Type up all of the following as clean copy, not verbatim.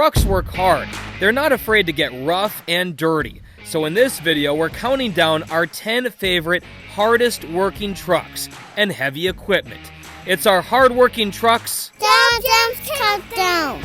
trucks work hard. They're not afraid to get rough and dirty. So in this video, we're counting down our 10 favorite hardest working trucks and heavy equipment. It's our hardworking trucks. JobJam's Countdown.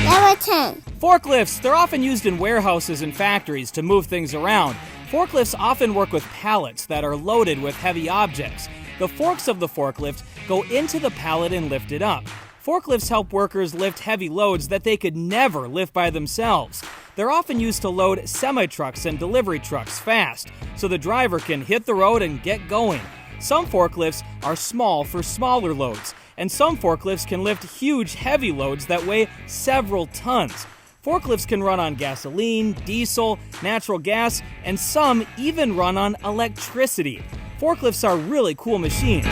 Number 10. Forklifts. They're often used in warehouses and factories to move things around. Forklifts often work with pallets that are loaded with heavy objects. The forks of the forklift go into the pallet and lift it up. Forklifts help workers lift heavy loads that they could never lift by themselves. They're often used to load semi-trucks and delivery trucks fast, so the driver can hit the road and get going. Some forklifts are small for smaller loads, and some forklifts can lift huge, heavy loads that weigh several tons. Forklifts can run on gasoline, diesel, natural gas, and some even run on electricity. Forklifts are really cool machines.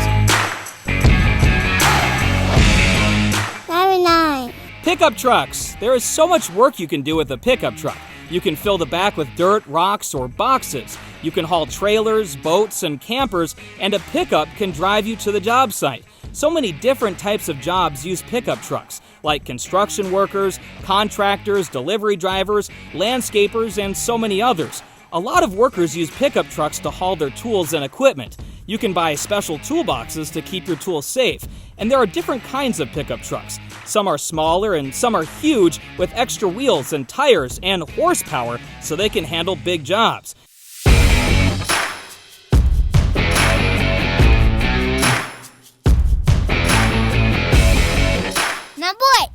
Number 9. Pickup trucks. There is so much work you can do with a pickup truck. You can fill the back with dirt, rocks, or boxes. You can haul trailers, boats, and campers, and a pickup can drive you to the job site. So many different types of jobs use pickup trucks, like construction workers, contractors, delivery drivers, landscapers, and so many others. A lot of workers use pickup trucks to haul their tools and equipment. You can buy special toolboxes to keep your tools safe, and there are different kinds of pickup trucks. Some are smaller and some are huge with extra wheels and tires and horsepower so they can handle big jobs. Number 8.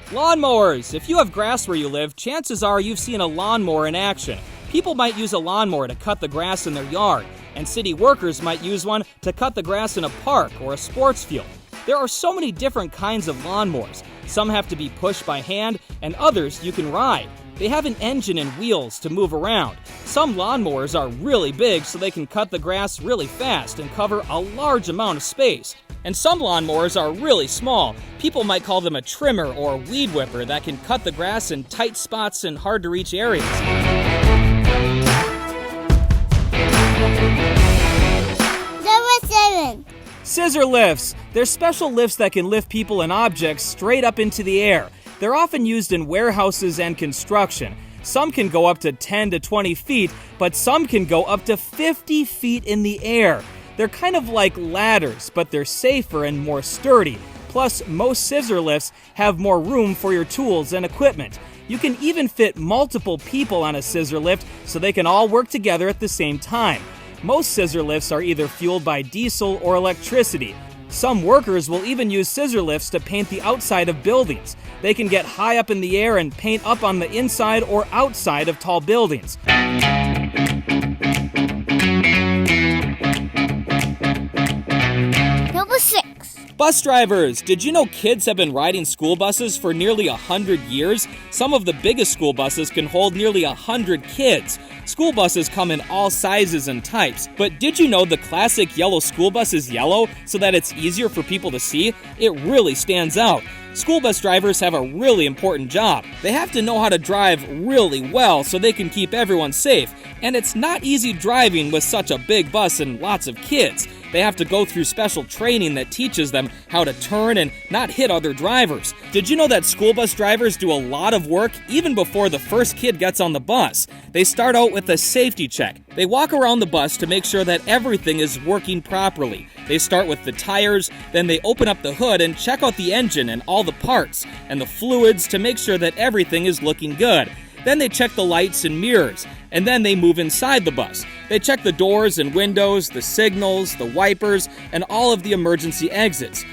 Lawnmowers. If you have grass where you live, chances are you've seen a lawnmower in action. People might use a lawnmower to cut the grass in their yard, and city workers might use one to cut the grass in a park or a sports field. There are so many different kinds of lawnmowers. Some have to be pushed by hand, and others you can ride. They have an engine and wheels to move around. Some lawnmowers are really big so they can cut the grass really fast and cover a large amount of space. And some lawnmowers are really small. People might call them a trimmer or weed whipper that can cut the grass in tight spots in hard-to-reach areas. Number 7. Scissor lifts. They're special lifts that can lift people and objects straight up into the air. They're often used in warehouses and construction. Some can go up to 10 to 20 feet, but some can go up to 50 feet in the air. They're kind of like ladders, but they're safer and more sturdy. Plus, most scissor lifts have more room for your tools and equipment. You can even fit multiple people on a scissor lift so they can all work together at the same time. Most scissor lifts are either fueled by diesel or electricity. Some workers will even use scissor lifts to paint the outside of buildings. They can get high up in the air and paint up on the inside or outside of tall buildings. Number 6. Bus drivers. Did you know kids have been riding school buses for nearly 100 years? Some of the biggest school buses can hold nearly 100 kids. School buses come in all sizes and types, but did you know the classic yellow school bus is yellow so that it's easier for people to see? It really stands out. School bus drivers have a really important job. They have to know how to drive really well so they can keep everyone safe, and it's not easy driving with such a big bus and lots of kids. They have to go through special training that teaches them how to turn and not hit other drivers. Did you know that school bus drivers do a lot of work even before the first kid gets on the bus? They start out with a safety check. They walk around the bus to make sure that everything is working properly. They start with the tires, then they open up the hood and check out the engine and all the parts and the fluids to make sure that everything is looking good. Then they check the lights and mirrors, and then they move inside the bus. They check the doors and windows, the signals, the wipers, and all of the emergency exits.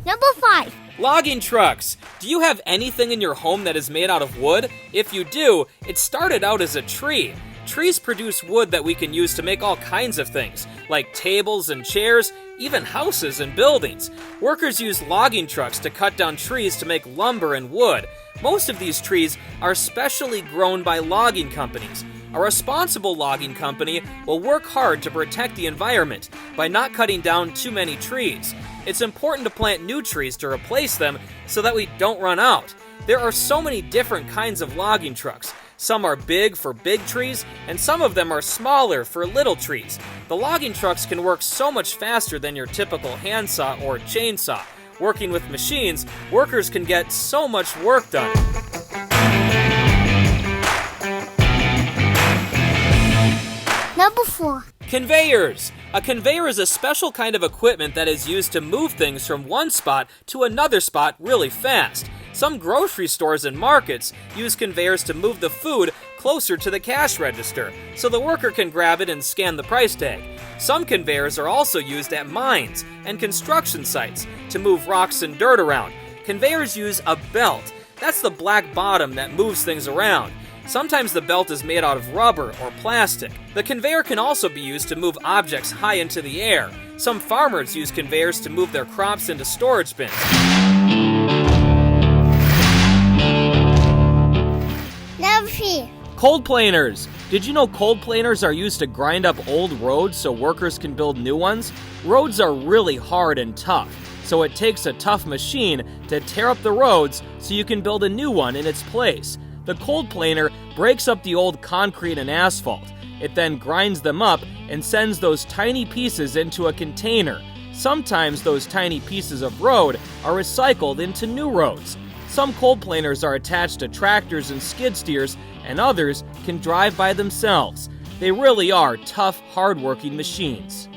Number 5. Logging trucks. Do you have anything in your home that is made out of wood? If you do, it started out as a tree. Trees produce wood that we can use to make all kinds of things, like tables and chairs, even houses and buildings. Workers use logging trucks to cut down trees to make lumber and wood. Most of these trees are specially grown by logging companies. A responsible logging company will work hard to protect the environment by not cutting down too many trees. It's important to plant new trees to replace them so that we don't run out. There are so many different kinds of logging trucks. Some are big for big trees, and some of them are smaller for little trees. The logging trucks can work so much faster than your typical handsaw or chainsaw. Working with machines, workers can get so much work done. Number 4. Conveyors. A conveyor is a special kind of equipment that is used to move things from one spot to another spot really fast. Some grocery stores and markets use conveyors to move the food closer to the cash register, so the worker can grab it and scan the price tag. Some conveyors are also used at mines and construction sites to move rocks and dirt around. Conveyors use a belt. That's the black bottom that moves things around. Sometimes the belt is made out of rubber or plastic. The conveyor can also be used to move objects high into the air. Some farmers use conveyors to move their crops into storage bins. Number 3. Cold planers. Did you know cold planers are used to grind up old roads so workers can build new ones? Roads are really hard and tough, so it takes a tough machine to tear up the roads so you can build a new one in its place. The cold planer breaks up the old concrete and asphalt. It then grinds them up and sends those tiny pieces into a container. Sometimes those tiny pieces of road are recycled into new roads. Some cold planers are attached to tractors and skid steers, and others can drive by themselves. They really are tough, hard-working machines.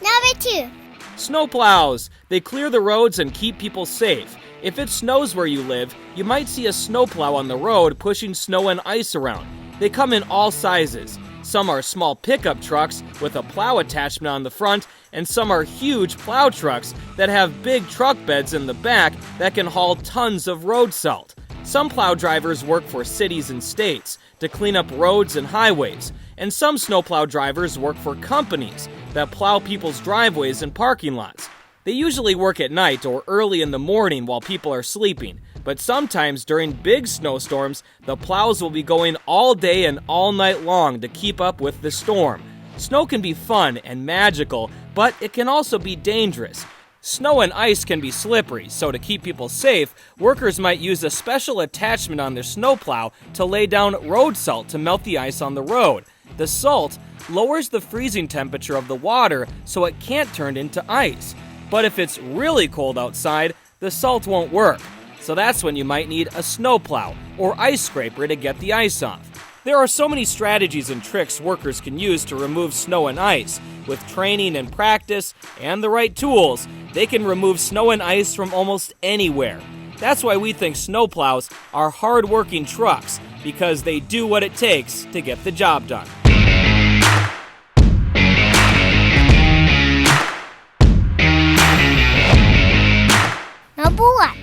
Number 2. Snowplows. They clear the roads and keep people safe. If it snows where you live, you might see a snowplow on the road pushing snow and ice around. They come in all sizes. Some are small pickup trucks with a plow attachment on the front, and some are huge plow trucks that have big truck beds in the back that can haul tons of road salt. Some plow drivers work for cities and states to clean up roads and highways, and some snowplow drivers work for companies that plow people's driveways and parking lots. They usually work at night or early in the morning while people are sleeping, but sometimes during big snowstorms, the plows will be going all day and all night long to keep up with the storm. Snow can be fun and magical, but it can also be dangerous. Snow and ice can be slippery, so to keep people safe, workers might use a special attachment on their snowplow to lay down road salt to melt the ice on the road. The salt lowers the freezing temperature of the water so it can't turn into ice. But if it's really cold outside, the salt won't work. So that's when you might need a snowplow or ice scraper to get the ice off. There are so many strategies and tricks workers can use to remove snow and ice. With training and practice and the right tools, they can remove snow and ice from almost anywhere. That's why we think snowplows are hard-working trucks, because they do what it takes to get the job done. Number 1.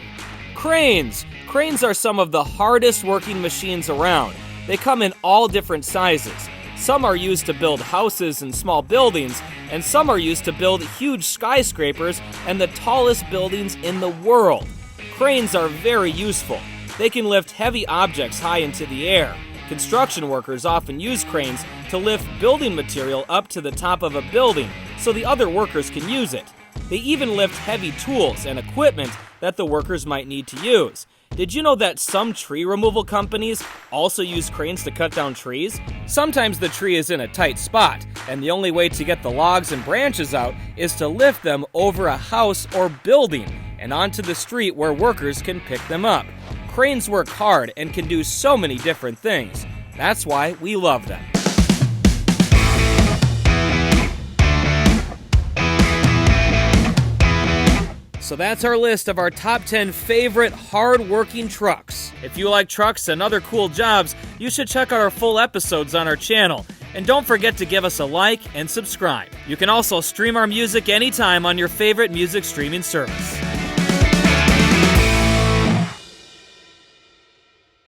Cranes. Cranes are some of the hardest working machines around. They come in all different sizes. Some are used to build houses and small buildings, and some are used to build huge skyscrapers and the tallest buildings in the world. Cranes are very useful. They can lift heavy objects high into the air. Construction workers often use cranes to lift building material up to the top of a building so the other workers can use it. They even lift heavy tools and equipment that the workers might need to use. Did you know that some tree removal companies also use cranes to cut down trees? Sometimes the tree is in a tight spot, and the only way to get the logs and branches out is to lift them over a house or building and onto the street where workers can pick them up. Cranes work hard and can do so many different things. That's why we love them. So that's our list of our top 10 favorite hard-working trucks. If you like trucks and other cool jobs, you should check out our full episodes on our channel. And don't forget to give us a like and subscribe. You can also stream our music anytime on your favorite music streaming service.